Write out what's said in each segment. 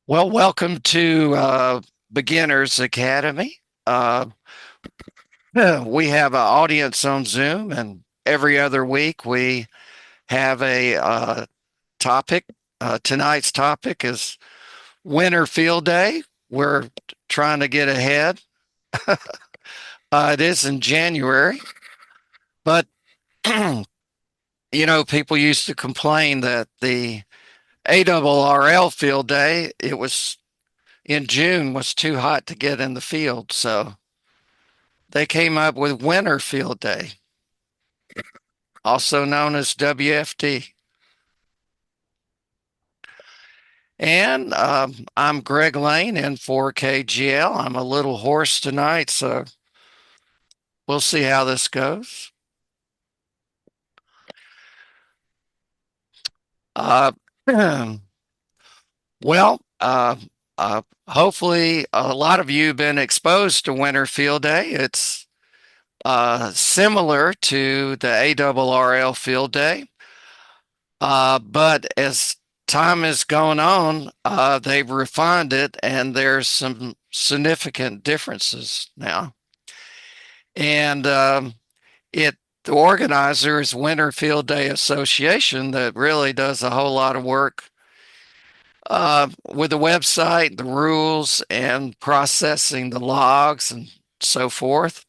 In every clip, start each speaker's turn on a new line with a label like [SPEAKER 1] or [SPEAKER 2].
[SPEAKER 1] Well, welcome to Beginners Academy. Uh, we have an audience on Zoom, and every other week we have a topic. Tonight's topic is Winter Field Day. We're trying to get ahead. It is in January, but people used to complain that the ARRL Field Day, it was in June, was too hot to get in the field. So they came up with Winter Field Day, also known as WFD. And I'm Greg Lane in 4KGL. I'm a little hoarse tonight, so we'll see how this goes. Uh, well, hopefully, a lot of you have been exposed to Winter Field Day. It's similar to the ARRL Field Day, but as time has gone on, they've refined it, and there's some significant differences now. And it the organizer is Winter Field Day Association that really does a whole lot of work with the website, the rules, and processing the logs and so forth.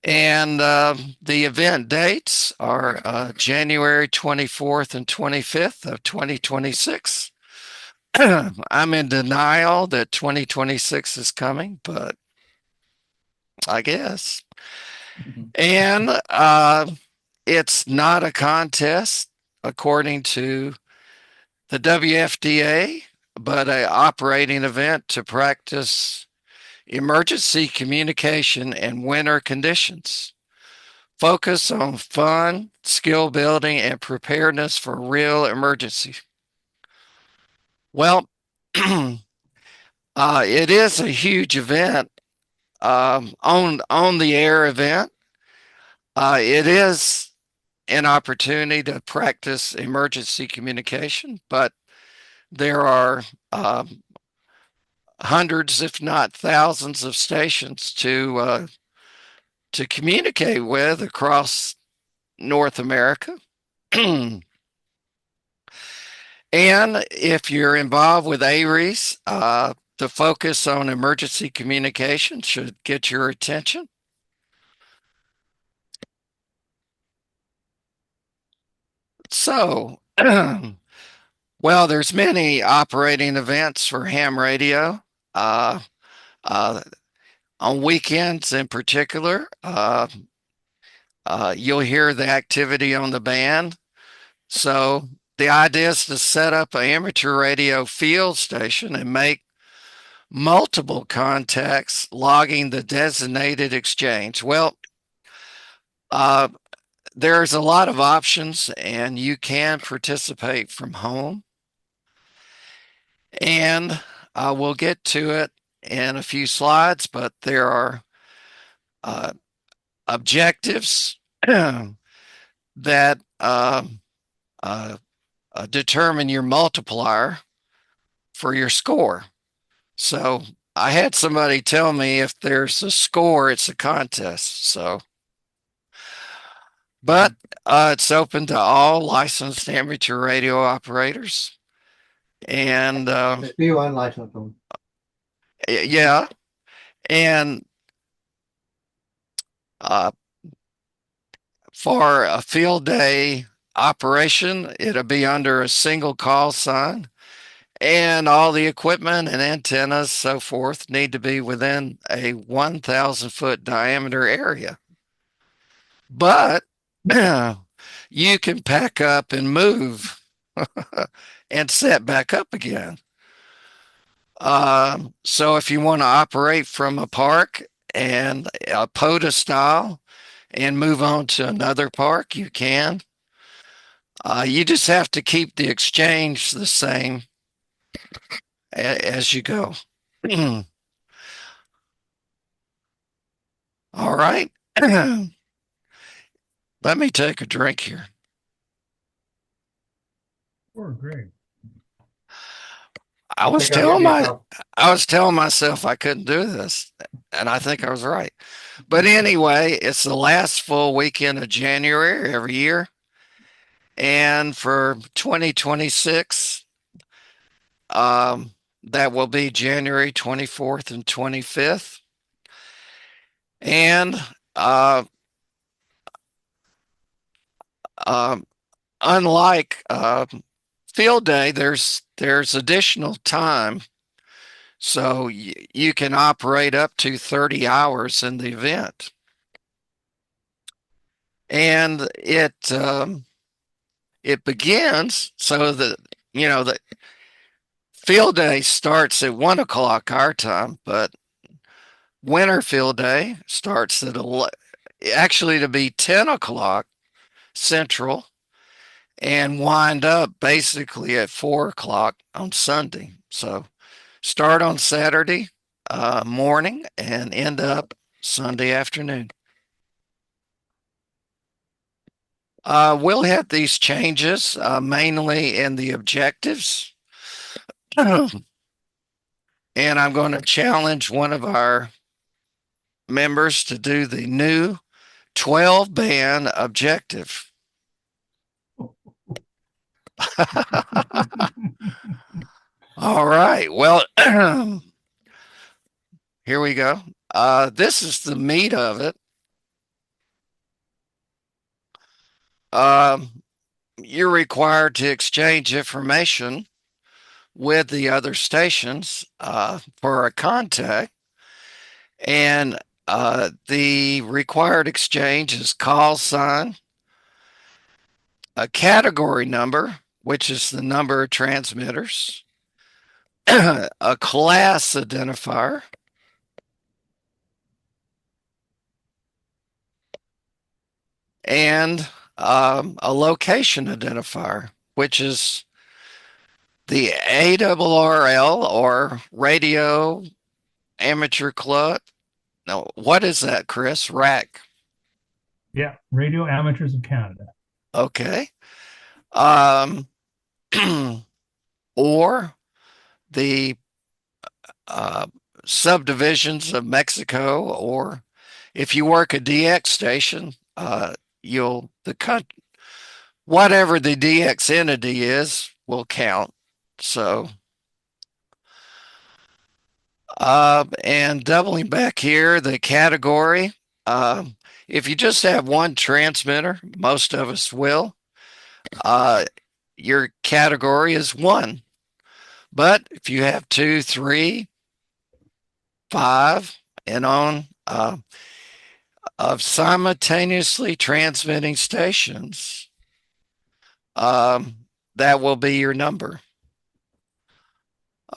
[SPEAKER 1] And the event dates are January 24th and 25th of 2026. I'm in denial that 2026 is coming, but I guess. And it's not a contest according to the WFDA, but an operating event to practice emergency communication in winter conditions. Focus on fun, skill building, and preparedness for real emergency. Well, it is a huge event, on the air event. It is an opportunity to practice emergency communication, but there are hundreds, if not thousands, of stations to communicate with across North America. And if you're involved with ARES, the focus on emergency communication should get your attention. So, well, there's many operating events for ham radio. Uh, uh, on weekends in particular, you'll hear the activity on the band. So the idea is to set up an amateur radio field station and make multiple contacts logging the designated exchange. Well, uh, there's a lot of options, and you can participate from home. And we'll get to it in a few slides, but there are uh, objectives that uh, determine your multiplier for your score. So I had somebody tell me if there's a score, it's a contest. So, but it's open to all licensed amateur radio operators. And
[SPEAKER 2] Just be one license them.
[SPEAKER 1] yeah, and uh, for a field day operation, it'll be under a single call sign, and all the equipment and antennas, so forth, need to be within a 1,000-foot diameter area. But you can pack up and move and set back up again. So if you want to operate from a park and a POTA style and move on to another park, you can. You just have to keep the exchange the same as you go. All right. Let me take a drink here.
[SPEAKER 2] Oh, great.
[SPEAKER 1] I
[SPEAKER 2] I
[SPEAKER 1] was
[SPEAKER 2] think I'll give
[SPEAKER 1] telling
[SPEAKER 2] you a
[SPEAKER 1] my
[SPEAKER 2] call.
[SPEAKER 1] I was telling myself I couldn't do this, and I think I was right. But anyway, it's the last full weekend of January every year, and for 2026, um, that will be January 24th and 25th. And uh, um, unlike field day, there's additional time, so you can operate up to 30 hours in the event. And it begins so that the field day starts at 1 o'clock our time, but winter field day starts at actually to be 10 o'clock central and wind up basically at 4 o'clock on Sunday. So start on Saturday morning and end up Sunday afternoon. We'll have these changes mainly in the objectives. And I'm going to challenge one of our members to do the new 12 band objective. All right. Well, here we go. This is the meat of it. Um, you're required to exchange information with the other stations for a contact. And the required exchange is call sign, a category number, which is the number of transmitters, a class identifier, and a location identifier, which is the ARRL or Radio Amateur Club. No, what is that, Chris? RAC.
[SPEAKER 3] Yeah, Radio Amateurs of Canada.
[SPEAKER 1] Okay. Um, or the uh, subdivisions of Mexico, or if you work a DX station, you'll the whatever the DX entity is will count. So, and doubling back here, the category. Uh, if you just have one transmitter, most of us will. Uh, your category is one. But if you have two, three, five, and on of simultaneously transmitting stations, um, that will be your number.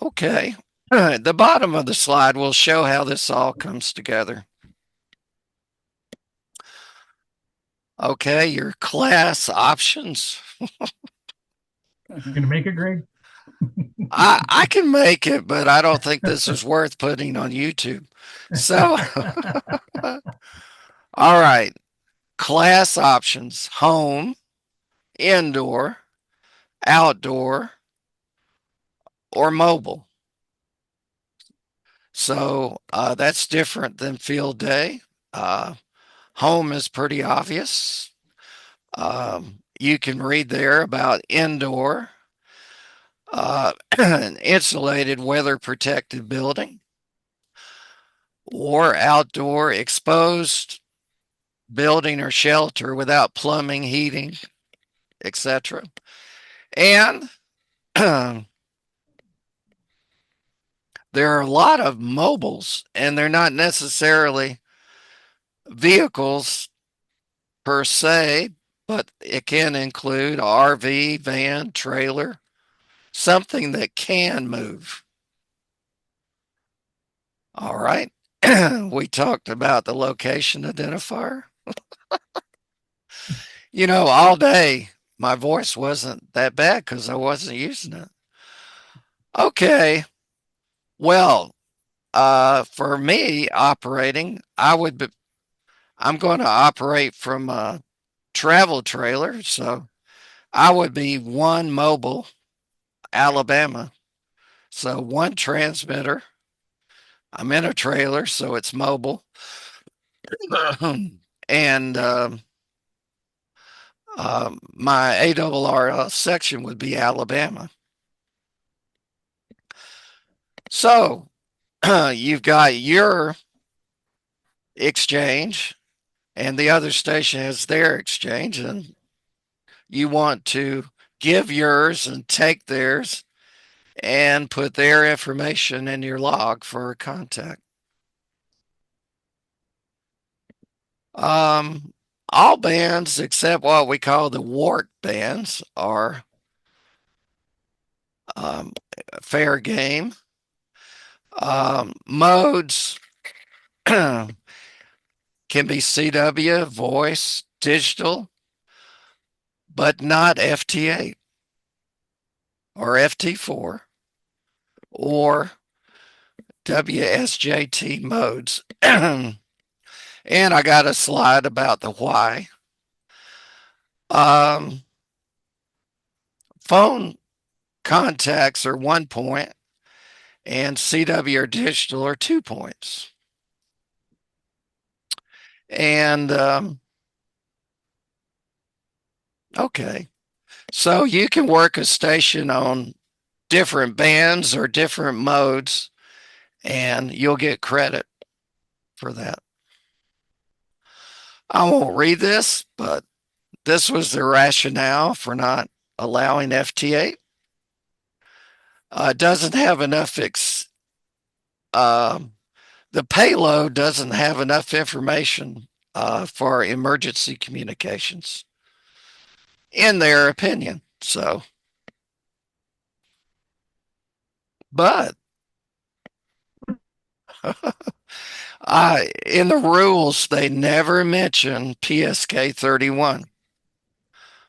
[SPEAKER 1] Okay. The bottom of the slide will show how this all comes together. Okay, your class options.
[SPEAKER 3] You gonna make it, Greg?
[SPEAKER 1] I can make it, but I don't think this is worth putting on YouTube. So, all right, class options: home, indoor, outdoor, or mobile. So that's different than field day. Uh, home is pretty obvious. You can read there about indoor, insulated, weather protected building, or outdoor, exposed building or shelter without plumbing, heating, etc. And there are a lot of mobiles, and they're not necessarily vehicles per se, but it can include RV, van, trailer, something that can move. All right. We talked about the location identifier. All day my voice wasn't that bad because I wasn't using it. Okay. Well, for me operating, I'm going to operate from a travel trailer. So I would be one mobile, Alabama. So one transmitter. I'm in a trailer, so it's mobile. And my ARRL section would be Alabama. So you've got your exchange, and the other station has their exchange, and you want to give yours and take theirs and put their information in your log for contact. All bands except what we call the wart bands are fair game. Modes can be CW, voice, digital, but not FT8 or FT4 or WSJT modes. And I got a slide about the why. Phone contacts are 1 point, and CW or digital are 2 points. And okay, so you can work a station on different bands or different modes, and you'll get credit for that. I won't read this, but this was the rationale for not allowing FT8. Doesn't have enough the payload doesn't have enough information for emergency communications, in their opinion. So, but in the rules, they never mention PSK 31.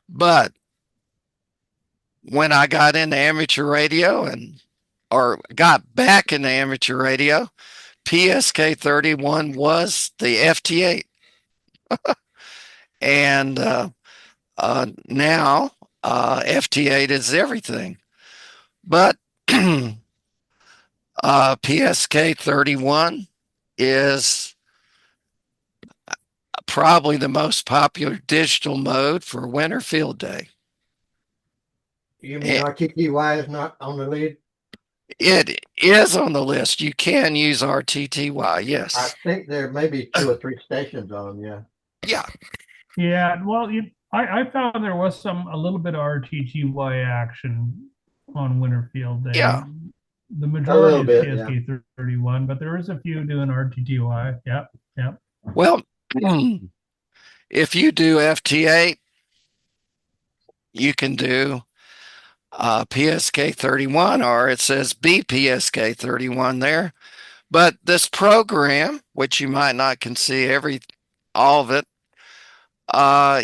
[SPEAKER 1] But when I got into amateur radio or got back into amateur radio, PSK 31 was the FT8. And now FT8 is everything. But PSK 31 is probably the most popular digital mode for winter field day.
[SPEAKER 2] You mean RTTY is not on the lead?
[SPEAKER 1] It is on the list. You can use RTTY,
[SPEAKER 2] I
[SPEAKER 1] yes.
[SPEAKER 2] think there may be 2 or 3 stations on them, yeah.
[SPEAKER 1] Yeah.
[SPEAKER 3] Yeah, well, I found there was a little bit of RTTY action on Winterfield Day.
[SPEAKER 1] Yeah.
[SPEAKER 3] The majority is
[SPEAKER 2] bit,
[SPEAKER 3] PSK 31, but there is a few doing RTTY. Yep, yep.
[SPEAKER 1] Well, if you do FT8, you can do PSK 31, or it says BPSK 31 there. But this program, which you might not can see all of it,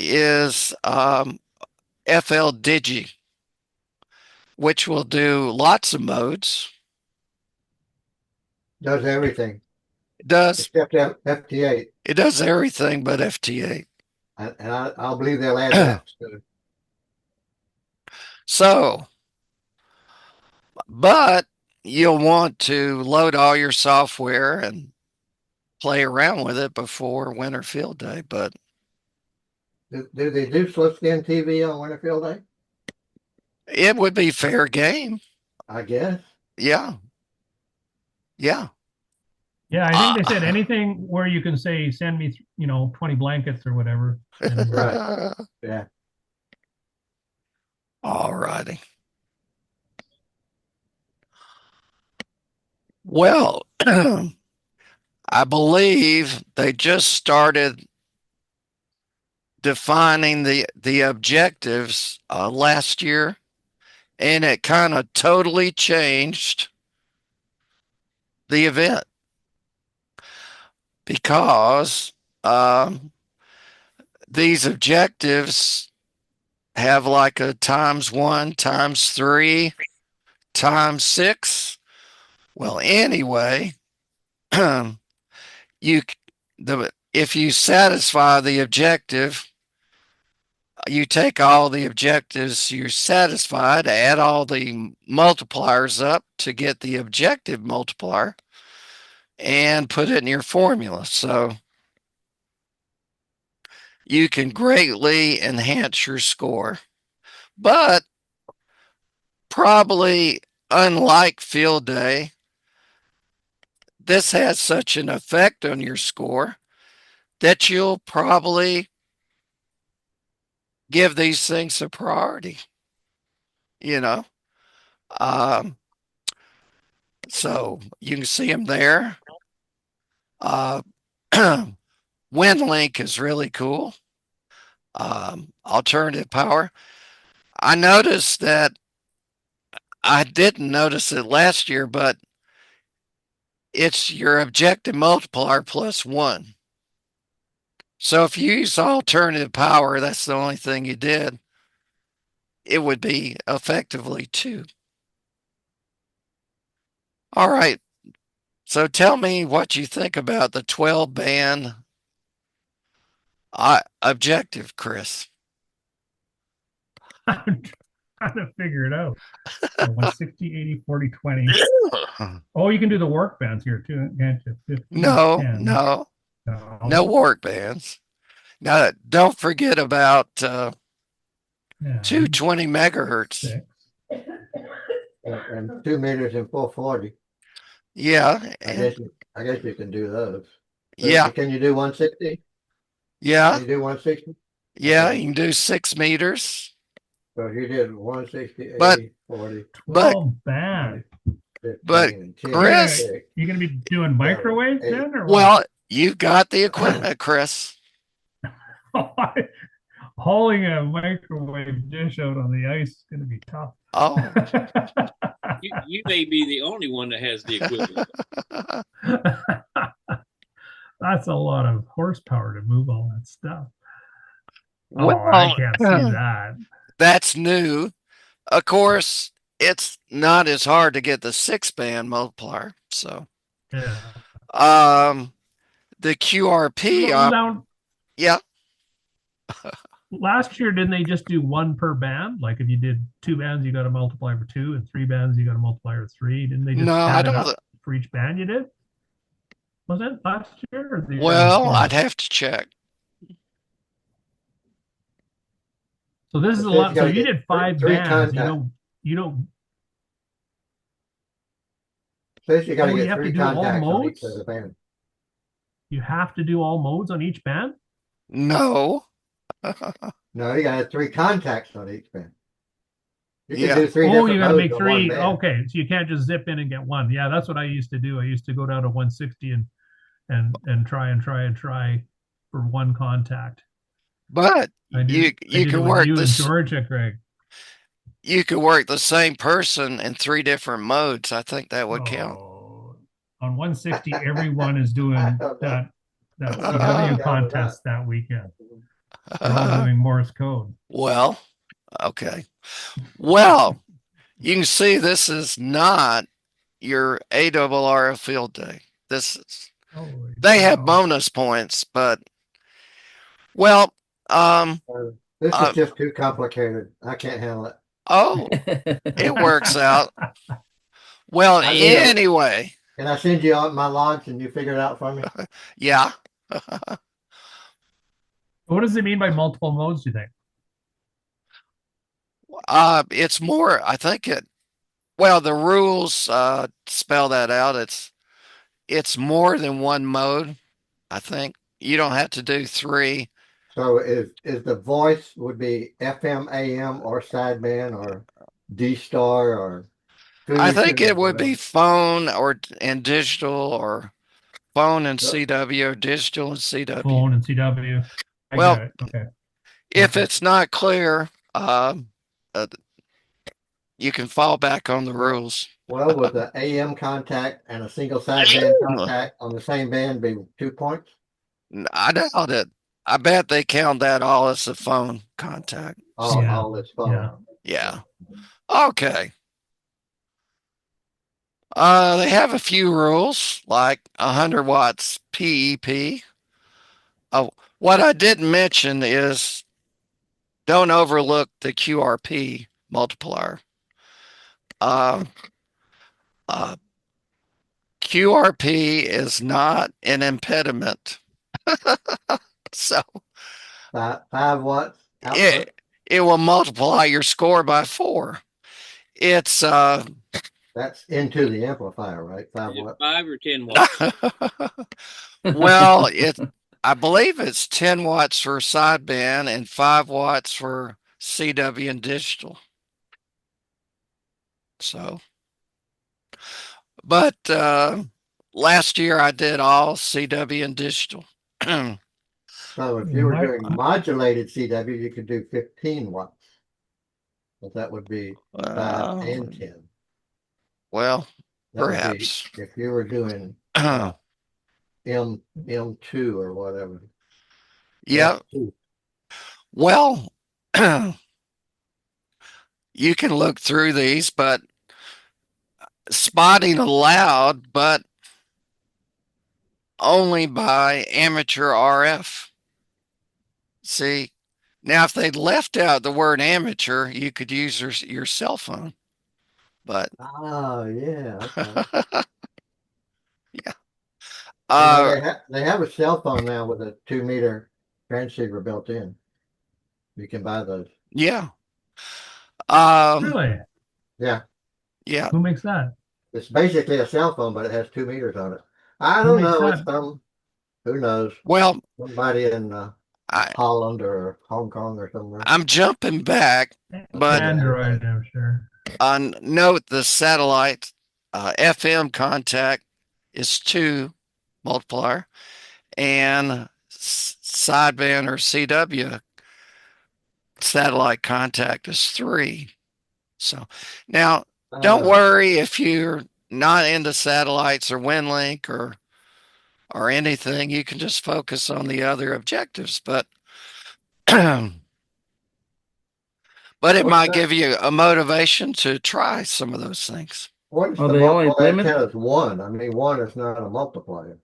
[SPEAKER 1] is FL Digi, which will do lots of modes.
[SPEAKER 2] Does everything
[SPEAKER 1] It does
[SPEAKER 2] except FT8.
[SPEAKER 1] it does everything but FT8.
[SPEAKER 2] And I'll believe they'll add that soon.
[SPEAKER 1] So, but you'll want to load all your software and play around with it before winter field day. But
[SPEAKER 2] Do they do slip skin TV on Winterfield Day?
[SPEAKER 1] it would be fair game.
[SPEAKER 2] I guess.
[SPEAKER 1] Yeah. Yeah.
[SPEAKER 3] Yeah, I think they said anything where you can say, send me, 20 blankets or whatever.
[SPEAKER 2] Right. Yeah.
[SPEAKER 1] All righty. Well, I believe they just started defining the objectives last year, and it kind of totally changed the event because these objectives have like a ×1, ×3, ×6. Well, anyway, if you satisfy the objective, You take all the objectives you're satisfied, add all the multipliers up to get the objective multiplier, and put it in your formula. So you can greatly enhance your score. But probably unlike field day, this has such an effect on your score that you'll probably give these things a priority, you know. Um, so you can see them there. Uh, WinLink is really cool. Alternative power. I noticed that I didn't notice it last year, but it's your objective multiplier plus one. So if you use alternative power, that's the only thing you did, it would be effectively two. All right. So tell me what you think about the 12 band objective, Chris.
[SPEAKER 3] I'm trying to figure it out. So 160, 80, 40, 20. Oh, you can do the work bands here too, can't you? 15,
[SPEAKER 1] No,
[SPEAKER 3] 10.
[SPEAKER 1] no, no
[SPEAKER 3] No.
[SPEAKER 1] work bands. Now, don't forget about
[SPEAKER 3] 10,
[SPEAKER 1] 220 megahertz.
[SPEAKER 3] 6.
[SPEAKER 2] And 2 meters in 440.
[SPEAKER 1] Yeah,
[SPEAKER 2] I
[SPEAKER 1] and
[SPEAKER 2] guess you can do those.
[SPEAKER 1] yeah,
[SPEAKER 2] Can you do 160?
[SPEAKER 1] yeah,
[SPEAKER 2] Can you do 160?
[SPEAKER 1] yeah.
[SPEAKER 2] Okay.
[SPEAKER 1] You can do 6 meters,
[SPEAKER 2] So if you did 160,
[SPEAKER 1] but
[SPEAKER 2] 80, 40,
[SPEAKER 1] but
[SPEAKER 3] 12 band.
[SPEAKER 2] 15,
[SPEAKER 1] but
[SPEAKER 2] and 10,
[SPEAKER 1] Chris,
[SPEAKER 3] You're gonna be doing microwaves
[SPEAKER 2] eight.
[SPEAKER 3] then, or what?
[SPEAKER 1] well, you've got the equipment, Chris.
[SPEAKER 3] Hauling a microwave dish out on the ice is gonna be tough.
[SPEAKER 1] Oh,
[SPEAKER 4] You may be the only one that has the equipment.
[SPEAKER 3] That's a lot of horsepower to move all that stuff. Oh, I
[SPEAKER 1] well,
[SPEAKER 3] can't see that.
[SPEAKER 1] that's new. Of course, it's not as hard to get the 6 band multiplier. So,
[SPEAKER 3] Yeah.
[SPEAKER 1] the QRP,
[SPEAKER 3] Now,
[SPEAKER 1] yeah,
[SPEAKER 3] last year, didn't they just do one per band? Like if you did 2 bands, you got a multiplier for 2, and 3 bands, you got a multiplier of 3. Didn't they just
[SPEAKER 1] no, I
[SPEAKER 3] add it
[SPEAKER 1] don't.
[SPEAKER 3] up for each band you did? Was it last year or the year
[SPEAKER 1] Well,
[SPEAKER 3] before?
[SPEAKER 1] I'd have to check.
[SPEAKER 3] So this is a
[SPEAKER 2] It says
[SPEAKER 3] lot.
[SPEAKER 2] you
[SPEAKER 3] So
[SPEAKER 2] gotta
[SPEAKER 3] you
[SPEAKER 2] get
[SPEAKER 3] did 5
[SPEAKER 2] three
[SPEAKER 3] bands.
[SPEAKER 2] contacts.
[SPEAKER 3] You don't.
[SPEAKER 2] Says you got to
[SPEAKER 3] Oh, you
[SPEAKER 2] get
[SPEAKER 3] have to
[SPEAKER 2] 3
[SPEAKER 3] do all
[SPEAKER 2] contacts on each
[SPEAKER 3] modes?
[SPEAKER 2] of the band.
[SPEAKER 3] You have to do all modes on each band.
[SPEAKER 1] No.
[SPEAKER 2] No, you got to have 3 contacts on each band. You can
[SPEAKER 1] Yeah.
[SPEAKER 2] do 3
[SPEAKER 3] Oh,
[SPEAKER 2] different
[SPEAKER 3] you got to
[SPEAKER 2] modes
[SPEAKER 3] make
[SPEAKER 2] on one
[SPEAKER 3] 3.
[SPEAKER 2] band.
[SPEAKER 3] Okay, so you can't just zip in and get one. Yeah, that's what I used to do. I used to go down to 160 and try for one contact.
[SPEAKER 1] But
[SPEAKER 3] I
[SPEAKER 1] you
[SPEAKER 3] did it
[SPEAKER 1] can
[SPEAKER 3] with
[SPEAKER 1] work
[SPEAKER 3] you and
[SPEAKER 1] this.
[SPEAKER 3] Georgia, Greg.
[SPEAKER 1] You could work the same person in 3 different modes. I think that would count.
[SPEAKER 3] Oh, on 160, everyone is doing
[SPEAKER 2] I don't know.
[SPEAKER 3] that
[SPEAKER 2] I don't know how
[SPEAKER 3] CW
[SPEAKER 2] you got with
[SPEAKER 3] contest that weekend. They're all doing Morse code.
[SPEAKER 1] Well, okay. Well, you can see this is not your ARRL field day. This is
[SPEAKER 3] Holy
[SPEAKER 1] they have
[SPEAKER 3] cow.
[SPEAKER 1] bonus points, but well,
[SPEAKER 2] This
[SPEAKER 1] uh,
[SPEAKER 2] is just too complicated. I can't handle it.
[SPEAKER 1] oh, it works out. Well,
[SPEAKER 2] I need a-
[SPEAKER 1] anyway,
[SPEAKER 2] Can I send you out my logs and you figure it out for me?
[SPEAKER 1] yeah.
[SPEAKER 3] What does it mean by multiple modes, do you think?
[SPEAKER 1] It's more, I think well, the rules spell that out. It's more than one mode, I think. You don't have to do 3.
[SPEAKER 2] So is the voice would be FM, AM, or sideband, or D star, or
[SPEAKER 1] I think
[SPEAKER 2] fusion, or
[SPEAKER 1] it would be
[SPEAKER 2] whatever?
[SPEAKER 1] phone and digital, or phone and
[SPEAKER 2] So-
[SPEAKER 1] CW, or digital and CW.
[SPEAKER 3] Phone and CW. I
[SPEAKER 1] Well,
[SPEAKER 3] get it. Okay.
[SPEAKER 1] If
[SPEAKER 3] Okay.
[SPEAKER 1] it's not clear, you can fall back on the rules.
[SPEAKER 2] Well, would the AM contact and a single sideband contact on the same band be 2 points?
[SPEAKER 1] I doubt it. I bet they count that all as a phone contact.
[SPEAKER 3] Yeah.
[SPEAKER 2] All this phone.
[SPEAKER 3] Yeah.
[SPEAKER 1] Yeah. Okay. They have a few rules, like 100 watts PEP. Oh, what I didn't mention is don't overlook the QRP multiplier. Uh, uh, QRP is not an impediment. So
[SPEAKER 2] 5 watts output.
[SPEAKER 1] it will multiply your score by 4. It's
[SPEAKER 2] That's into the amplifier, right? Five
[SPEAKER 4] Is it
[SPEAKER 2] watts.
[SPEAKER 4] 5 or 10 watts?
[SPEAKER 1] well, I believe it's 10 watts for sideband and 5 watts for CW and digital. So, but last year I did all CW and digital.
[SPEAKER 2] So if you were
[SPEAKER 3] My-
[SPEAKER 2] doing modulated CW, you could do 15 watts. But that would be 5 and 10.
[SPEAKER 1] Well,
[SPEAKER 2] That would be
[SPEAKER 1] perhaps.
[SPEAKER 2] if you were doing M2 or whatever.
[SPEAKER 1] Yeah.
[SPEAKER 2] F2.
[SPEAKER 1] Well, you can look through these, but spotting allowed, but only by amateur RF. See, now if they'd left out the word amateur, you could use your cell phone. But
[SPEAKER 2] Oh yeah, okay.
[SPEAKER 1] yeah,
[SPEAKER 2] You know,
[SPEAKER 1] uh,
[SPEAKER 2] they have a cell phone now with a 2 meter transceiver built in. You can buy those.
[SPEAKER 1] yeah,
[SPEAKER 3] Really?
[SPEAKER 2] Yeah,
[SPEAKER 1] yeah.
[SPEAKER 3] Who makes that?
[SPEAKER 2] it's basically a cell phone, but it has 2 meters on it. I
[SPEAKER 3] Who
[SPEAKER 2] don't
[SPEAKER 3] makes
[SPEAKER 2] know. It's
[SPEAKER 3] that?
[SPEAKER 2] who knows,
[SPEAKER 1] Well,
[SPEAKER 2] somebody in
[SPEAKER 1] I
[SPEAKER 2] Holland or Hong Kong or somewhere.
[SPEAKER 1] I'm jumping back, but
[SPEAKER 2] Yeah, okay.
[SPEAKER 3] Android, I'm sure.
[SPEAKER 1] note the satellite FM contact is 2 multiplier, and sideband or CW satellite contact is 3. So now don't
[SPEAKER 2] Uh,
[SPEAKER 1] worry if you're not into satellites or WinLink or anything. You can just focus on the other objectives, but but it
[SPEAKER 2] what's
[SPEAKER 1] might
[SPEAKER 2] that?
[SPEAKER 1] give you a motivation to try some of those things.
[SPEAKER 2] What is
[SPEAKER 5] Are
[SPEAKER 2] the
[SPEAKER 5] they only
[SPEAKER 2] multiple
[SPEAKER 5] limit?
[SPEAKER 2] antennas? One. I mean, one is not a multiplier.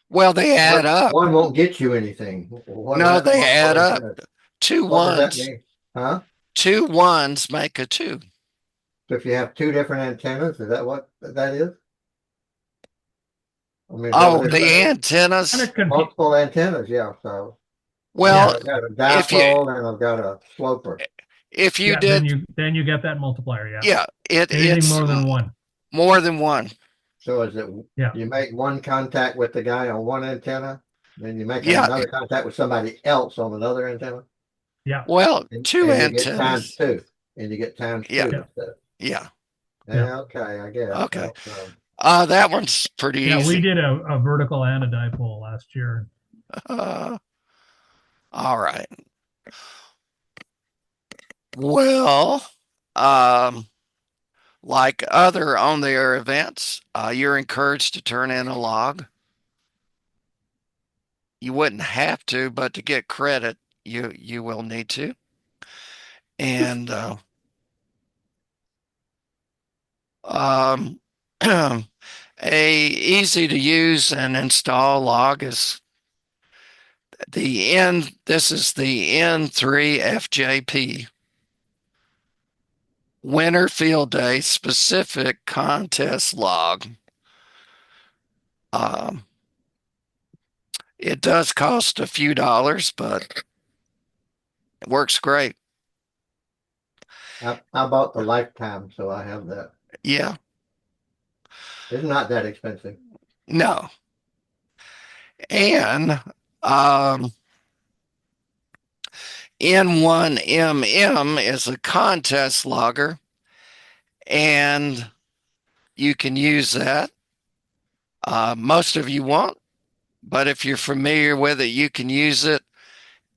[SPEAKER 1] Well, they add up.
[SPEAKER 2] One won't get you anything. What is
[SPEAKER 1] No,
[SPEAKER 2] that
[SPEAKER 1] they
[SPEAKER 2] multiple
[SPEAKER 1] add up.
[SPEAKER 2] antennas?
[SPEAKER 1] Two
[SPEAKER 2] What does that
[SPEAKER 1] ones,
[SPEAKER 2] mean? Huh?
[SPEAKER 1] 2 ones make a 2.
[SPEAKER 2] So if you have two different antennas, is that what that is? I mean, is that what
[SPEAKER 1] Oh,
[SPEAKER 2] they're
[SPEAKER 1] the
[SPEAKER 2] saying?
[SPEAKER 1] antennas.
[SPEAKER 2] Multiple antennas, yeah. So
[SPEAKER 1] Well,
[SPEAKER 2] I've got a
[SPEAKER 1] if you
[SPEAKER 2] dipole and I've got a sloper.
[SPEAKER 1] if you
[SPEAKER 3] Yeah, then
[SPEAKER 1] did,
[SPEAKER 3] you get that multiplier. Yeah.
[SPEAKER 1] yeah,
[SPEAKER 3] Anything
[SPEAKER 1] it's
[SPEAKER 3] more than one.
[SPEAKER 1] more than one.
[SPEAKER 2] So is it
[SPEAKER 3] Yeah.
[SPEAKER 2] you make one contact with the guy on one antenna, then you make
[SPEAKER 1] Yeah.
[SPEAKER 2] another contact with somebody else on another antenna,
[SPEAKER 3] Yeah.
[SPEAKER 1] Well,
[SPEAKER 2] and,
[SPEAKER 1] 2
[SPEAKER 2] and you get times
[SPEAKER 1] antennas.
[SPEAKER 2] two, and you get times
[SPEAKER 1] Yeah.
[SPEAKER 2] two instead.
[SPEAKER 1] Yeah.
[SPEAKER 2] Yeah, okay, I guess.
[SPEAKER 1] Okay.
[SPEAKER 2] So,
[SPEAKER 1] That one's pretty
[SPEAKER 3] Yeah, we
[SPEAKER 1] easy.
[SPEAKER 3] did a vertical and a dipole last year.
[SPEAKER 1] All right. Well, um, like other on-the-air events, you're encouraged to turn in a log. You wouldn't have to, but to get credit, you will need to. And um, a easy to use and install log is this is the N3FJP winter field day specific contest log. Um, it does cost a few dollars, but it works great.
[SPEAKER 2] I bought the lifetime, so I have that.
[SPEAKER 1] Yeah,
[SPEAKER 2] It's not that expensive.
[SPEAKER 1] no. And N1MM is a contest logger, and you can use that. Most of you won't, but if you're familiar with it, you can use it,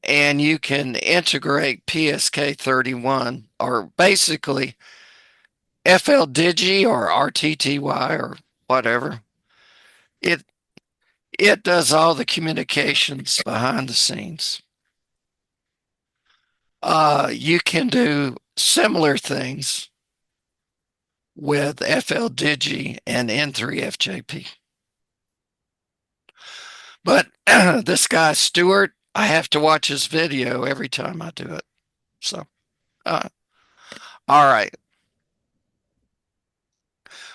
[SPEAKER 1] and you can integrate PSK31 or basically FL Digi or RTTY or whatever. It it does all the communications behind the scenes. You can do similar things with FL Digi and N3FJP. But this guy, Stewart, I have to watch his video every time I do it. So, uh, all right.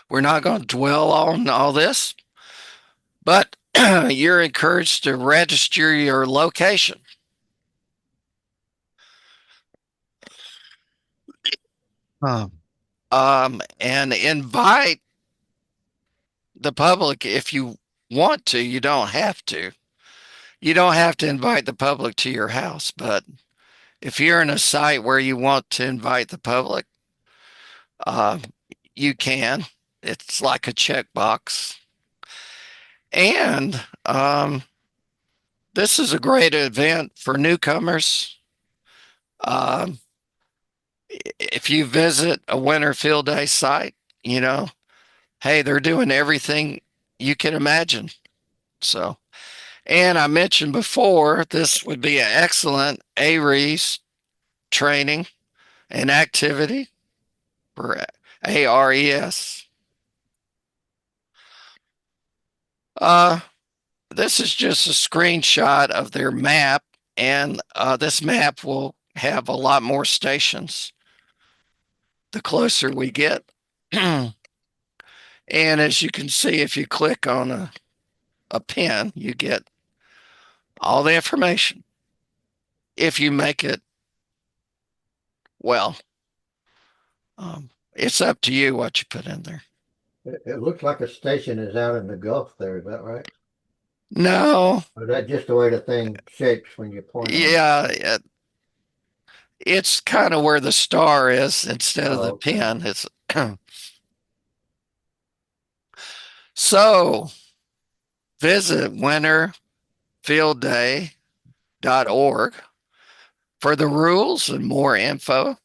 [SPEAKER 1] We're not going to dwell on all this, but you're encouraged to register your location. Um, and invite the public if you want to. You don't have to. You don't have to invite the public to your house, but if you're in a site where you want to invite the public, uh, you can. It's like a checkbox. And this is a great event for newcomers. Um, if you visit a winter field day site, you know, hey, they're doing everything you can imagine. So, and I mentioned before, this would be an excellent ARES training and activity for ARES. Uh, this is just a screenshot of their map, and this map will have a lot more stations the closer we get. And as you can see, if you click on a pin, you get all the information. If you make it, well, it's up to you what you put in there.
[SPEAKER 2] It looks like a station is out in the Gulf there. Is that right?
[SPEAKER 1] No,
[SPEAKER 2] Or is that just the way the thing shapes when you point on it?
[SPEAKER 1] yeah, it's kind of where the star is instead of
[SPEAKER 2] Oh,
[SPEAKER 1] the
[SPEAKER 2] okay.
[SPEAKER 1] pin. It's so visit winterfieldday.org for the rules and more info.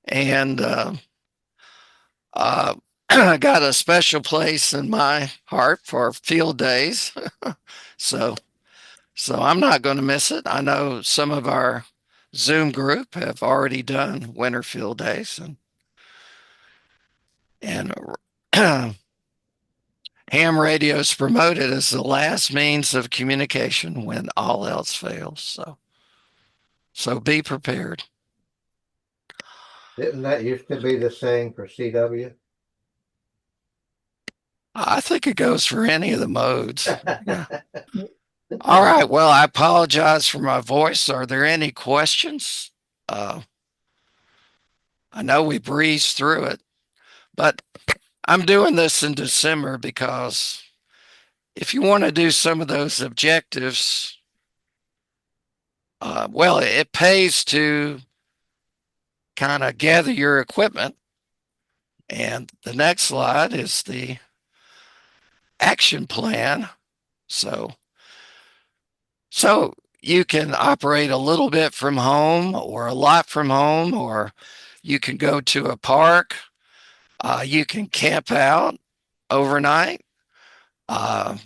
[SPEAKER 1] And I got a special place in my heart for field days. so so I'm not going to miss it. I know some of our Zoom group have already done winter field days, and ham radio is promoted as the last means of communication when all else fails. So be prepared.
[SPEAKER 2] Didn't that used to be the saying for CW?
[SPEAKER 1] I think it goes for any of the modes. Yeah. All right. Well, I apologize for my voice. Are there any questions? I know we breezed through it, but I'm doing this in December because if you want to do some of those objectives, well, it pays to kind of gather your equipment. And the next slide is the action plan. So, so you can operate a little bit from home or a lot from home, or you can go to a park. You can camp out overnight. Uh,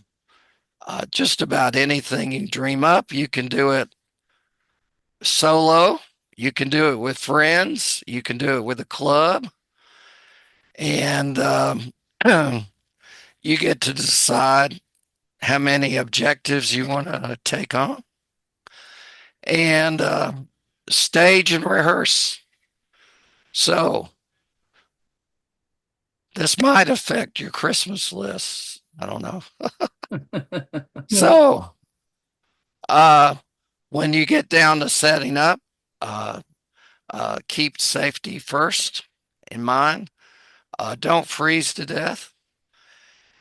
[SPEAKER 1] just about anything you dream up. You can do it solo. You can do it with friends. You can do it with a club. And you get to decide how many objectives you want to take on and stage and rehearse. So this might affect your Christmas lists. I don't know. So when you get down to setting up, uh, keep safety first in mind. Don't freeze to death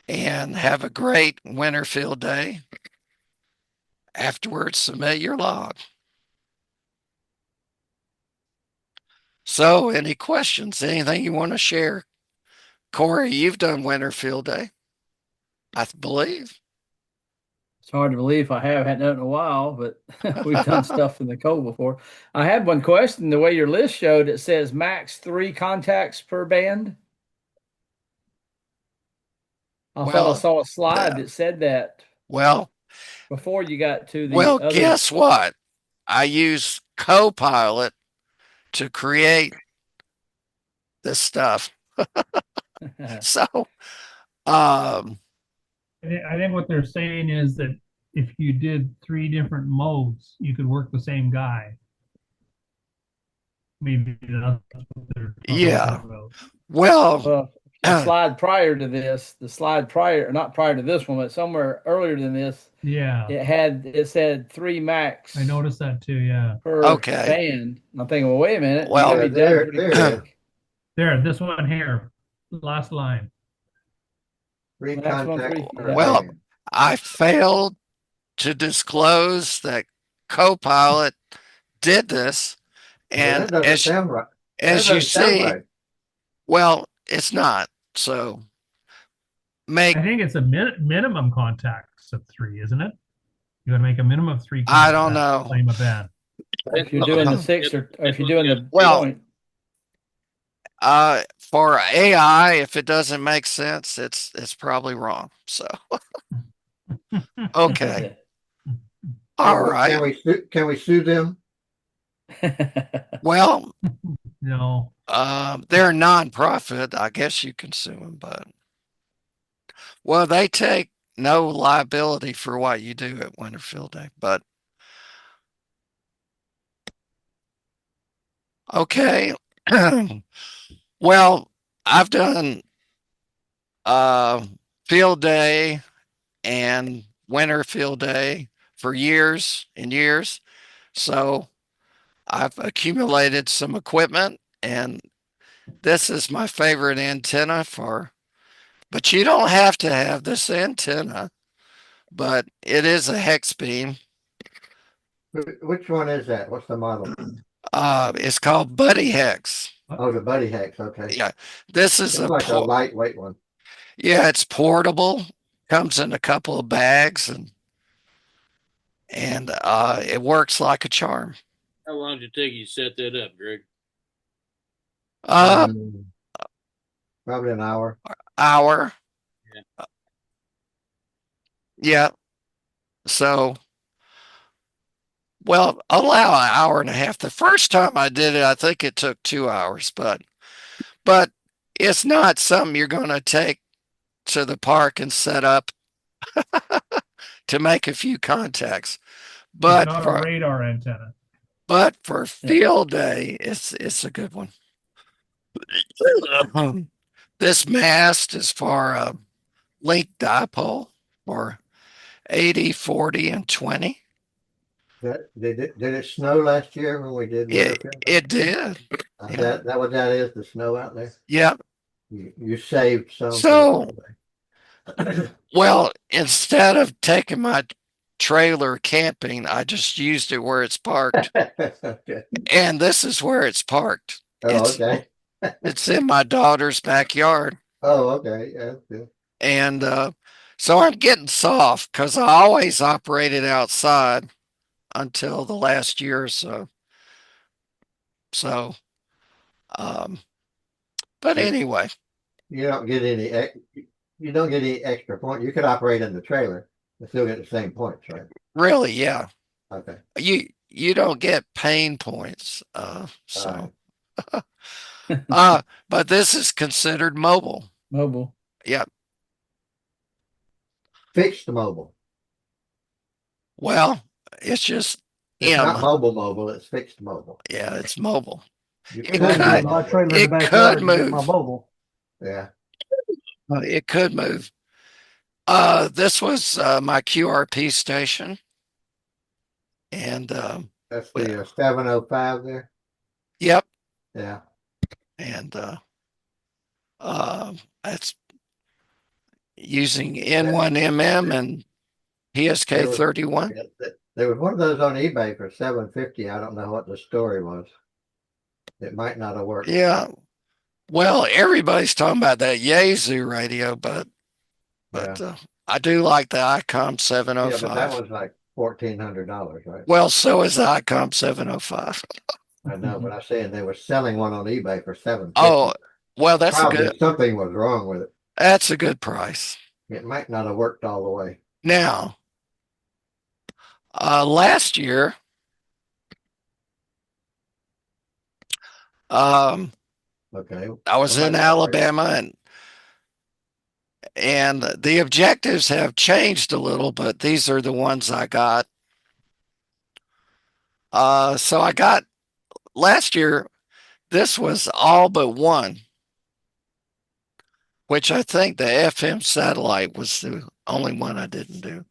[SPEAKER 1] and have a great winter field day. Afterwards, submit your log. So, any questions? Anything you want to share? Corey, you've done winter field day, I believe.
[SPEAKER 5] It's hard to believe I hadn't done it in a while, but we've done stuff in the cold before. I had one question. The way your list showed, it says max 3 contacts per band. I thought I saw a slide that said that
[SPEAKER 1] well,
[SPEAKER 5] before you got to the other.
[SPEAKER 1] guess what? I use Copilot to create this stuff. So, um,
[SPEAKER 3] I think what they're saying is that if you did 3 different modes, you could work the same guy. Maybe that's what they're talking
[SPEAKER 1] Yeah.
[SPEAKER 3] about.
[SPEAKER 1] Well,
[SPEAKER 5] Well, the slide prior to this, the slide prior, not prior to this one, but somewhere earlier than this,
[SPEAKER 3] Yeah,
[SPEAKER 5] it said 3 max
[SPEAKER 3] I noticed that too. Yeah.
[SPEAKER 5] per
[SPEAKER 1] okay.
[SPEAKER 5] band. I'm thinking, well, wait a minute, you
[SPEAKER 1] Well,
[SPEAKER 5] got
[SPEAKER 2] Yeah,
[SPEAKER 5] me done
[SPEAKER 2] there,
[SPEAKER 5] pretty
[SPEAKER 2] there it is.
[SPEAKER 5] quick.
[SPEAKER 3] There, this one here, last line.
[SPEAKER 2] Three
[SPEAKER 5] Maximum
[SPEAKER 2] contacts
[SPEAKER 5] 3.
[SPEAKER 2] per
[SPEAKER 5] Yeah.
[SPEAKER 1] well,
[SPEAKER 2] band.
[SPEAKER 1] I failed to disclose that Copilot did this.
[SPEAKER 2] Well,
[SPEAKER 1] And
[SPEAKER 2] that doesn't sound right. That
[SPEAKER 1] as you
[SPEAKER 2] doesn't sound
[SPEAKER 1] see,
[SPEAKER 2] right.
[SPEAKER 1] well, it's not. So
[SPEAKER 3] I
[SPEAKER 1] make,
[SPEAKER 3] think it's a minimum contacts of 3, isn't it? You got to make a minimum of 3
[SPEAKER 1] I don't
[SPEAKER 3] contacts to
[SPEAKER 1] know.
[SPEAKER 3] claim a ban.
[SPEAKER 5] If you're doing the 6 or if you're doing the
[SPEAKER 1] Well,
[SPEAKER 5] point.
[SPEAKER 1] For AI, if it doesn't make sense, it's probably wrong. So, okay. All right.
[SPEAKER 2] Can we sue them?
[SPEAKER 1] Well,
[SPEAKER 3] No,
[SPEAKER 1] they're a nonprofit. I guess you can sue them, but well, they take no liability for what you do at Winterfield Day. But okay. Well, I've done uh field day and winter field day for years and years. So I've accumulated some equipment, and this is my favorite antenna for, but you don't have to have this antenna, but it is a hex beam.
[SPEAKER 2] Which one is that? What's the model?
[SPEAKER 1] It's called Buddy Hex.
[SPEAKER 2] Oh, the Buddy Hex. Okay.
[SPEAKER 1] Yeah, this is
[SPEAKER 2] It's like a lightweight one.
[SPEAKER 1] yeah, it's portable. Comes in a couple of bags, and it works like a charm.
[SPEAKER 4] How long did it take you to set that up, Greg?
[SPEAKER 1] Uh,
[SPEAKER 2] Mm, probably an hour.
[SPEAKER 1] hour.
[SPEAKER 4] Yeah.
[SPEAKER 1] Yeah. So, well, allow an hour and a half. The first time I did it, I think it took 2 hours, but it's not something you're going to take to the park and set up to make a few contacts.
[SPEAKER 3] it's
[SPEAKER 1] But
[SPEAKER 3] not a
[SPEAKER 1] for
[SPEAKER 3] radar antenna.
[SPEAKER 1] field day, it's a good one. This mast is for a link dipole for 80, 40, and 20.
[SPEAKER 2] Did it snow last year when we did
[SPEAKER 1] It
[SPEAKER 2] Winterfield?
[SPEAKER 1] it did. Yeah.
[SPEAKER 2] That what that is, the snow out there?
[SPEAKER 1] Yeah.
[SPEAKER 2] You saved some for the
[SPEAKER 1] So,
[SPEAKER 2] field day.
[SPEAKER 1] well, instead of taking my trailer camping, I just used it where it's parked.
[SPEAKER 2] Okay.
[SPEAKER 1] And this is where it's parked.
[SPEAKER 2] Oh,
[SPEAKER 1] It's
[SPEAKER 2] okay.
[SPEAKER 1] it's in my daughter's backyard.
[SPEAKER 2] Oh, okay. Yeah, that's good.
[SPEAKER 1] And so I'm getting soft because I always operated outside until the last year or so. So, um, but anyway,
[SPEAKER 2] You don't get you don't get any extra point. You could operate in the trailer and still get the same points, right?
[SPEAKER 1] really, yeah,
[SPEAKER 2] Okay.
[SPEAKER 1] you don't get pain points.
[SPEAKER 2] All
[SPEAKER 1] So,
[SPEAKER 2] right.
[SPEAKER 1] but this is considered mobile.
[SPEAKER 5] Mobile.
[SPEAKER 1] Yeah.
[SPEAKER 2] Fixed mobile.
[SPEAKER 1] Well, it's just
[SPEAKER 2] It's not
[SPEAKER 1] M.
[SPEAKER 2] mobile, it's fixed mobile.
[SPEAKER 1] Yeah, it's mobile.
[SPEAKER 2] You
[SPEAKER 1] It
[SPEAKER 2] could
[SPEAKER 1] could-
[SPEAKER 2] be
[SPEAKER 6] my
[SPEAKER 2] mobile.
[SPEAKER 6] trailer in the
[SPEAKER 1] It
[SPEAKER 6] backyard
[SPEAKER 1] could
[SPEAKER 6] and get my
[SPEAKER 1] move.
[SPEAKER 6] mobile.
[SPEAKER 2] Yeah.
[SPEAKER 1] It could move. This was my QRP station, and
[SPEAKER 2] That's the 705 there.
[SPEAKER 1] yep,
[SPEAKER 2] Yeah.
[SPEAKER 1] and that's using N1MM and PSK 31.
[SPEAKER 2] There was one of those on eBay for 750. I don't know what the story was. It might not have worked.
[SPEAKER 1] Yeah, well, everybody's talking about that Yaesu radio, but
[SPEAKER 2] Yeah.
[SPEAKER 1] I do like the ICOM
[SPEAKER 2] Yeah,
[SPEAKER 1] 705.
[SPEAKER 2] but that was like $1,400, right?
[SPEAKER 1] Well, so is the ICOM 705.
[SPEAKER 2] I know, but I'm saying they were selling one on eBay for 750.
[SPEAKER 1] Oh, well, that's a
[SPEAKER 2] Probably
[SPEAKER 1] good.
[SPEAKER 2] something was wrong with it.
[SPEAKER 1] That's a good price.
[SPEAKER 2] It might not have worked all the way.
[SPEAKER 1] Now, last year,
[SPEAKER 2] Okay.
[SPEAKER 1] I was in Alabama, and the objectives have changed a little, but these are the ones I got. So I got last year. this was all but one, which I think the FM satellite was the only one I didn't do.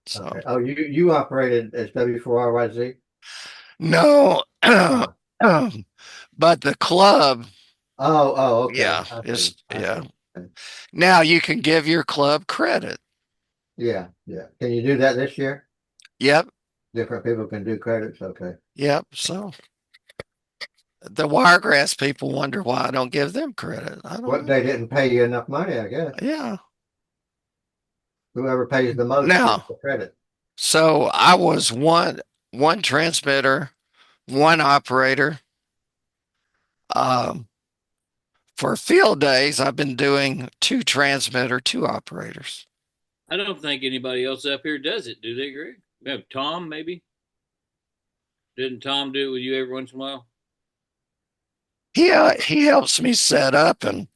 [SPEAKER 1] So
[SPEAKER 2] Okay. Oh, you operated as W4RYZ?
[SPEAKER 1] no,
[SPEAKER 2] Oh,
[SPEAKER 1] but the club,
[SPEAKER 2] okay.
[SPEAKER 1] yeah,
[SPEAKER 2] I see.
[SPEAKER 1] is
[SPEAKER 2] I
[SPEAKER 1] yeah.
[SPEAKER 2] see. Okay.
[SPEAKER 1] Now you can give your club credit.
[SPEAKER 2] Yeah, yeah. Can you do that this year?
[SPEAKER 1] Yep,
[SPEAKER 2] Different people can do credits. Okay.
[SPEAKER 1] yep. So the Wiregrass people wonder why I don't give them credit. I don't
[SPEAKER 2] What
[SPEAKER 1] know.
[SPEAKER 2] they didn't pay you enough money, I guess.
[SPEAKER 1] Yeah.
[SPEAKER 2] Whoever pays the most gets
[SPEAKER 1] Now,
[SPEAKER 2] the credit.
[SPEAKER 1] so I was one transmitter, one operator. Um, for field days, I've been doing two transmitter, two operators.
[SPEAKER 4] I don't think anybody else up here does it, do they, Greg? Tom, maybe? Didn't Tom do it with you every once in a while?
[SPEAKER 1] He helps me set up and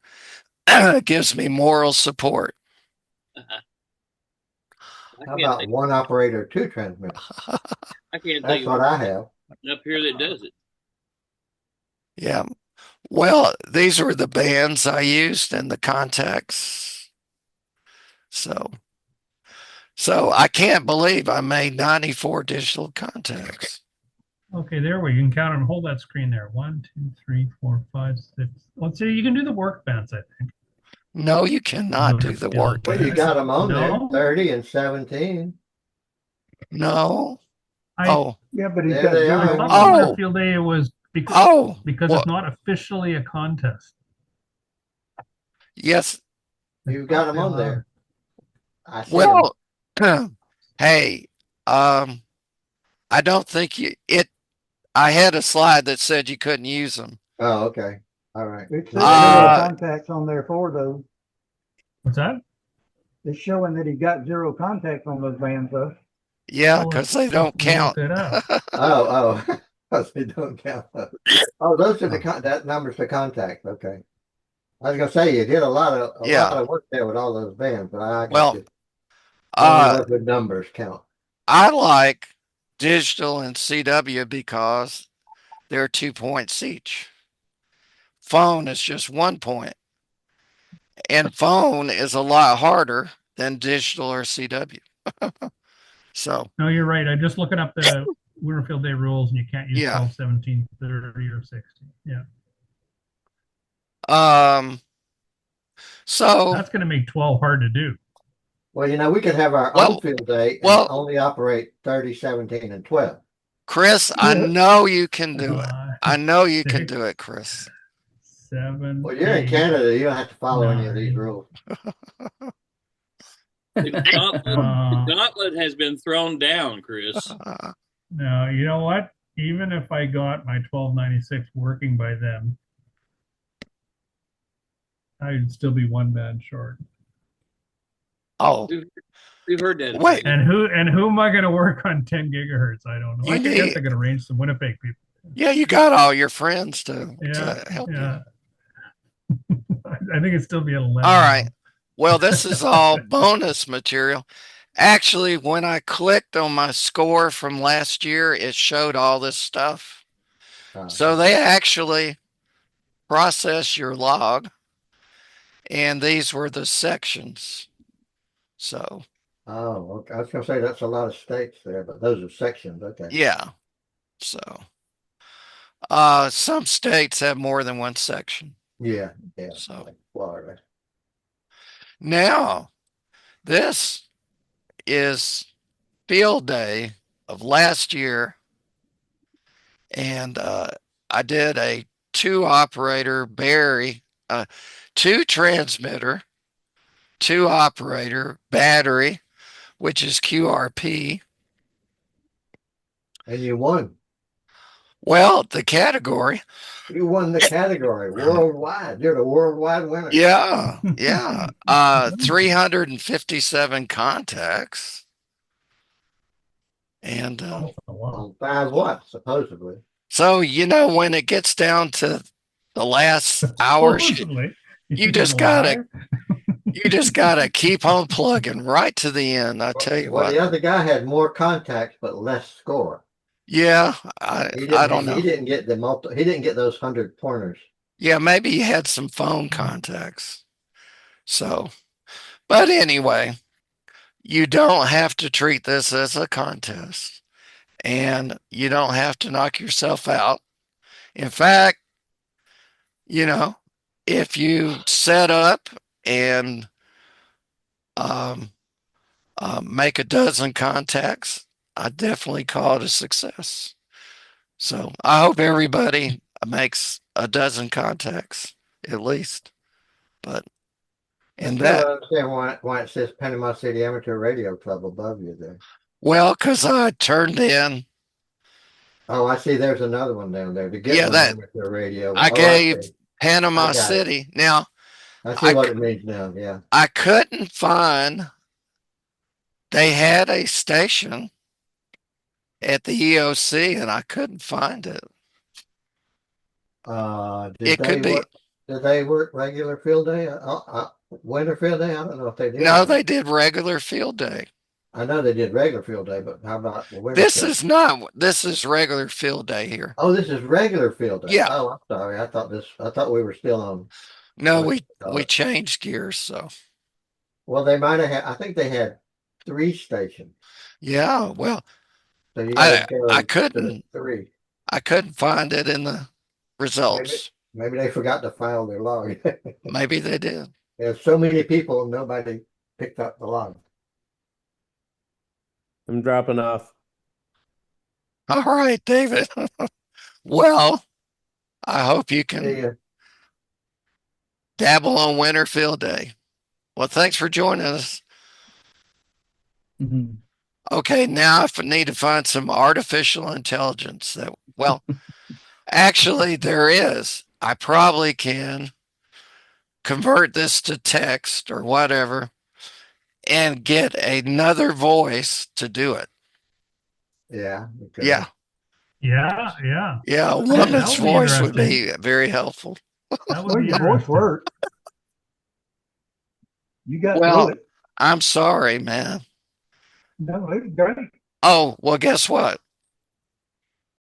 [SPEAKER 1] gives me moral support.
[SPEAKER 4] I
[SPEAKER 2] How
[SPEAKER 4] can't
[SPEAKER 2] about
[SPEAKER 4] think.
[SPEAKER 2] one operator, two transmitters?
[SPEAKER 4] I can't
[SPEAKER 2] That's
[SPEAKER 4] think of
[SPEAKER 2] what I have.
[SPEAKER 4] one up here that does it.
[SPEAKER 1] Yeah. Well, these were the bands I used and the contacts. So, so I can't believe I made 94 digital contacts.
[SPEAKER 3] Okay, there we can count and hold that screen there. 1, 2, 3, 4, 5, 6. Let's see, you can do the work bands, I think.
[SPEAKER 1] No, you cannot do the work
[SPEAKER 2] Well, you
[SPEAKER 1] bands.
[SPEAKER 2] got them on there,
[SPEAKER 3] No,
[SPEAKER 2] 30 and 17.
[SPEAKER 1] No.
[SPEAKER 3] I
[SPEAKER 1] Oh,
[SPEAKER 6] Yeah, but he's
[SPEAKER 2] There
[SPEAKER 6] got
[SPEAKER 2] they
[SPEAKER 3] I
[SPEAKER 6] zero.
[SPEAKER 2] are.
[SPEAKER 3] thought
[SPEAKER 1] Oh.
[SPEAKER 3] the winter field day was
[SPEAKER 1] oh,
[SPEAKER 3] because
[SPEAKER 1] well,
[SPEAKER 3] it's not officially a contest.
[SPEAKER 1] yes.
[SPEAKER 2] You got them on there. I see them.
[SPEAKER 1] Well, hey, I don't think I had a slide that said you couldn't use them.
[SPEAKER 2] Oh, okay. All right.
[SPEAKER 6] It says
[SPEAKER 2] Well,
[SPEAKER 6] zero
[SPEAKER 1] Uh,
[SPEAKER 6] contacts on there for those.
[SPEAKER 3] What's that?
[SPEAKER 6] It's showing that he got zero contacts on those bands though.
[SPEAKER 1] Yeah,
[SPEAKER 3] Well,
[SPEAKER 1] because they
[SPEAKER 3] let's
[SPEAKER 1] don't count.
[SPEAKER 3] look it up.
[SPEAKER 2] oh. They don't count those. Oh, those are that number's the contact. Okay. I was gonna say you did a lot
[SPEAKER 1] Yeah.
[SPEAKER 2] of work there with all those bands, but I got
[SPEAKER 1] Well,
[SPEAKER 2] you. Only
[SPEAKER 1] uh,
[SPEAKER 2] work with numbers count.
[SPEAKER 1] I like digital and CW because they're 2 points each. Phone is just 1 point, and phone is a lot harder than digital or CW. So,
[SPEAKER 3] No, you're right. I'm just looking up the winter field day rules, and you can't use
[SPEAKER 1] yeah.
[SPEAKER 3] 12, 17, 30, or 60. Yeah,
[SPEAKER 1] So
[SPEAKER 3] that's going to make 12 hard to do.
[SPEAKER 2] Well, we could have our
[SPEAKER 1] Well-
[SPEAKER 2] own field day and
[SPEAKER 1] well-
[SPEAKER 2] only operate 30, 17, and 12.
[SPEAKER 1] Chris, I know you can do it. I know you can
[SPEAKER 3] Six.
[SPEAKER 1] do it, Chris.
[SPEAKER 3] 7.
[SPEAKER 2] Well, you're in
[SPEAKER 3] 8,
[SPEAKER 2] Canada, you don't have to follow any of these
[SPEAKER 3] 9.
[SPEAKER 2] rules.
[SPEAKER 4] The gauntlet has been thrown down, Chris.
[SPEAKER 3] Now, you know what? Even if I got my 1296 working by then, I'd still be one band short.
[SPEAKER 1] Oh,
[SPEAKER 4] We've heard that.
[SPEAKER 1] wait.
[SPEAKER 3] And who am I going to work on 10 gigahertz? I don't know.
[SPEAKER 1] You
[SPEAKER 3] I guess
[SPEAKER 1] need-
[SPEAKER 3] I could arrange some Winnipeg people.
[SPEAKER 1] Yeah, you got all your friends to
[SPEAKER 3] Yeah,
[SPEAKER 1] help you.
[SPEAKER 3] yeah. I think it'd still be 11.
[SPEAKER 1] All right. Well, this is all bonus material. Actually, when I clicked on my score from last year, it showed all this stuff. So they actually process your log, and these were the sections. So,
[SPEAKER 2] Okay. I was gonna say that's a lot of states there, but those are sections. Okay.
[SPEAKER 1] yeah. So, some states have more than one section.
[SPEAKER 2] Yeah.
[SPEAKER 1] So
[SPEAKER 2] Like Florida.
[SPEAKER 1] now this is field day of last year, and I did a two operator Barry, two transmitter, two operator battery, which is QRP.
[SPEAKER 2] And you won.
[SPEAKER 1] Well, the category.
[SPEAKER 2] You won the category worldwide. You're the worldwide winner.
[SPEAKER 1] Yeah, yeah. 357 contacts. And
[SPEAKER 3] That's a lot.
[SPEAKER 2] On 5 watts, supposedly.
[SPEAKER 1] so, when it gets down to the last hours,
[SPEAKER 3] Supposedly.
[SPEAKER 1] you just gotta keep on plugging right to the end. I tell you
[SPEAKER 2] Well,
[SPEAKER 1] what.
[SPEAKER 2] the other guy had more contacts but less score.
[SPEAKER 1] Yeah,
[SPEAKER 2] He
[SPEAKER 1] I
[SPEAKER 2] didn't.
[SPEAKER 1] don't
[SPEAKER 2] He
[SPEAKER 1] know.
[SPEAKER 2] didn't get the multi. He didn't get those 100 pointers.
[SPEAKER 1] Yeah, maybe he had some phone contacts. So, but anyway, you don't have to treat this as a contest and you don't have to knock yourself out. In fact, you know, if you set up and um, make a dozen contacts, I definitely call it a success. So I hope everybody makes a dozen contacts at least. But
[SPEAKER 2] I
[SPEAKER 1] in
[SPEAKER 2] still
[SPEAKER 1] that,
[SPEAKER 2] don't understand why it says Panama City Amateur Radio Club above you there.
[SPEAKER 1] well, because I turned in,
[SPEAKER 2] Oh, I see. There's another one down there. The
[SPEAKER 1] yeah,
[SPEAKER 2] Gitlin
[SPEAKER 1] that
[SPEAKER 2] Amateur Radio.
[SPEAKER 1] I
[SPEAKER 2] Oh, I
[SPEAKER 1] gave
[SPEAKER 2] see. I
[SPEAKER 1] Panama
[SPEAKER 2] got it.
[SPEAKER 1] City. Now,
[SPEAKER 2] I see
[SPEAKER 1] I,
[SPEAKER 2] what it means now. Yeah.
[SPEAKER 1] I couldn't find, they had a station at the EOC and I couldn't find it.
[SPEAKER 2] Did
[SPEAKER 1] It
[SPEAKER 2] they
[SPEAKER 1] could be,
[SPEAKER 2] work? Did they work regular field day? Winter field day? I don't know if they did or
[SPEAKER 1] no,
[SPEAKER 2] not.
[SPEAKER 1] they did regular field day.
[SPEAKER 2] I know they did regular field day, but how about the winter
[SPEAKER 1] This
[SPEAKER 2] field?
[SPEAKER 1] is not, this is regular field day here.
[SPEAKER 2] Oh, this is regular field day.
[SPEAKER 1] Yeah,
[SPEAKER 2] Oh, I'm sorry. I thought we were still on
[SPEAKER 1] no,
[SPEAKER 2] what you call
[SPEAKER 1] we
[SPEAKER 2] it.
[SPEAKER 1] changed gears. So,
[SPEAKER 2] Well, they might have had, I think they had 3 stations.
[SPEAKER 1] yeah, well,
[SPEAKER 2] So you got to
[SPEAKER 1] I
[SPEAKER 2] go to the
[SPEAKER 1] couldn't,
[SPEAKER 2] three.
[SPEAKER 1] I couldn't find it in the
[SPEAKER 2] Maybe,
[SPEAKER 1] results.
[SPEAKER 2] maybe they forgot to file their log.
[SPEAKER 1] Maybe they did.
[SPEAKER 2] There's so many people, nobody picked up the log.
[SPEAKER 7] I'm dropping off.
[SPEAKER 1] All right, David. Well, I hope you can
[SPEAKER 2] See,
[SPEAKER 1] dabble on winter field day. Well, thanks for joining us.
[SPEAKER 5] Mhm.
[SPEAKER 1] Okay, now I need to find some artificial intelligence that, well, actually, there is. I probably can convert this to text or whatever and get another voice to do it.
[SPEAKER 2] yeah,
[SPEAKER 1] Yeah.
[SPEAKER 3] Yeah, yeah.
[SPEAKER 1] Yeah. A
[SPEAKER 3] That
[SPEAKER 1] woman's
[SPEAKER 3] would be
[SPEAKER 1] voice would
[SPEAKER 3] interesting.
[SPEAKER 1] be very helpful.
[SPEAKER 3] That would
[SPEAKER 6] Well,
[SPEAKER 3] be
[SPEAKER 6] your voice
[SPEAKER 3] interesting.
[SPEAKER 6] worked. You got through
[SPEAKER 1] Well,
[SPEAKER 6] it.
[SPEAKER 1] I'm sorry, man.
[SPEAKER 6] No, it was great.
[SPEAKER 1] Oh, well, guess what?